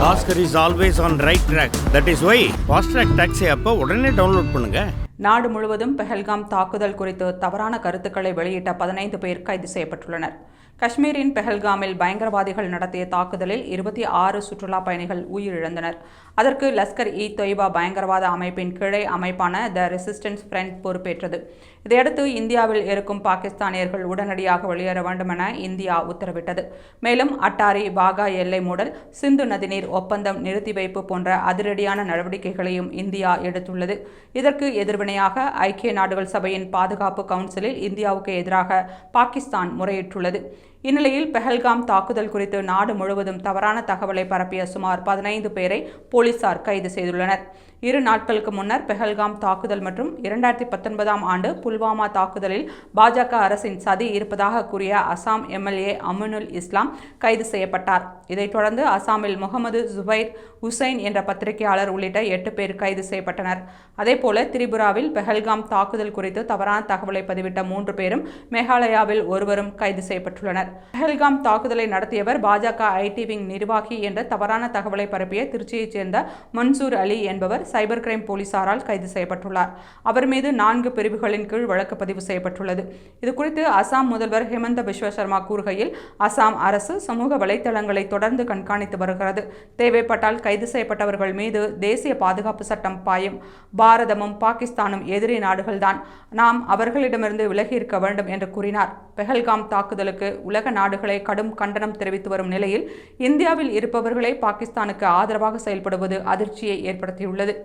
Oscar is always on right track. That is why Fast Track Taxi அப்போ உடனே download பண்ணுங்க. நாடு முழுவதும் பெஹல்காம் தாக்குதல் குறித்து தவறான கருத்துக்களை வெளியிட்ட 15 பேர் கைது செய்யப்பட்டுள்ளனர். காஷ்மீரின் பெஹல்காமில் பயங்கரவாதிகள் நடத்திய தாக்குதலில் 26 சுற்றுலா பயணிகள் உயிரிழந்தனர். அதற்கு லஷ்கர்-இ-தொய்பா பயங்கரவாத அமைப்பின் கிளை அமைப்பான த ரெசிஸ்டன்ஸ் ஃப்ரண்ட் பொறுப்பேற்றது. இதையடுத்து இந்தியாவில் இருக்கும் பாகிஸ்தானியர்கள் உடனடியாக வெளியேற வேண்டும் என இந்தியா உத்தரவிட்டது. மேலும் அட்டாரி வாகா எல்லை மூடல், சிந்து நதிநீர் ஒப்பந்தம் நிறுத்தி வைப்பு போன்ற அதிரடியான நடவடிக்கைகளையும் இந்தியா எடுத்துள்ளது. இதற்கு எதிர்வினையாக ஐக்கிய நாடுகள் சபையின் பாதுகாப்பு கவுன்சிலில் இந்தியாவுக்கு எதிராக பாகிஸ்தான் முறையிட்டுள்ளது. இந்நிலையில் பெஹல்காம் தாக்குதல் குறித்து நாடு முழுவதும் தவறான தகவலை பரப்பிய சுமார் 15 பேரை போலீசார் கைது செய்துள்ளனர். 2 நாட்களுக்கு முன்னர் பெஹல்காம் தாக்குதல் மற்றும் 2019ஆம் ஆண்டு புல்வாமா தாக்குதலில் பாஜக அரசின் சதி இருப்பதாக கூறிய அசாம் எம்எல்ஏ அமினுல் இஸ்லாம் கைது செய்யப்பட்டார். இதைத் தொடர்ந்து அசாமில் முகமது ஜுபைர் ஹுசைன் என்ற பத்திரிகையாளர் உள்ளிட்ட 8 பேர் கைது செய்யப்பட்டனர். அதேபோல திரிபுராவில் பெஹல்காம் தாக்குதல் குறித்து தவறான தகவலை பதிவிட்ட 3 பேரும், மேகாலயாவில் ஒருவரும் கைது செய்யப்பட்டுள்ளனர். பெஹல்காம் தாக்குதலை நடத்தியவர் பாஜக ஐடி விங் நிர்வாகி என்ற தவறான தகவலை பரப்பிய திருச்சியைச் சேர்ந்த மன்சூர் அலி என்பவர் சைபர் கிரைம் போலீசாரால் கைது செய்யப்பட்டுள்ளார். அவர் மீது 4 பிரிவுகளின் கீழ் வழக்கு பதிவு செய்யப்பட்டுள்ளது. இதுகுறித்து அசாம் முதல்வர் ஹிமந்த பிஸ்வ சர்மா கூறுகையில், அசாம் அரசு சமூக வலைதளங்களை தொடர்ந்து கண்காணித்து வருகிறது. தேவைப்பட்டால் கைது செய்யப்பட்டவர்கள் மீது தேசிய பாதுகாப்பு சட்டம் பாயும். பாரதமும் பாகிஸ்தானும் எதிரி நாடுகள்தான். நாம் அவர்களிடமிருந்து விலகி இருக்க வேண்டும் என்று கூறினார். பெஹல்காம் தாக்குதலுக்கு உலக நாடுகளை கடும் கண்டனம் தெரிவித்து வரும் நிலையில் இந்தியாவில் இருப்பவர்களே பாகிஸ்தானுக்கு ஆதரவாக செயல்படுவது அதிர்ச்சியை ஏற்படுத்தியுள்ளது.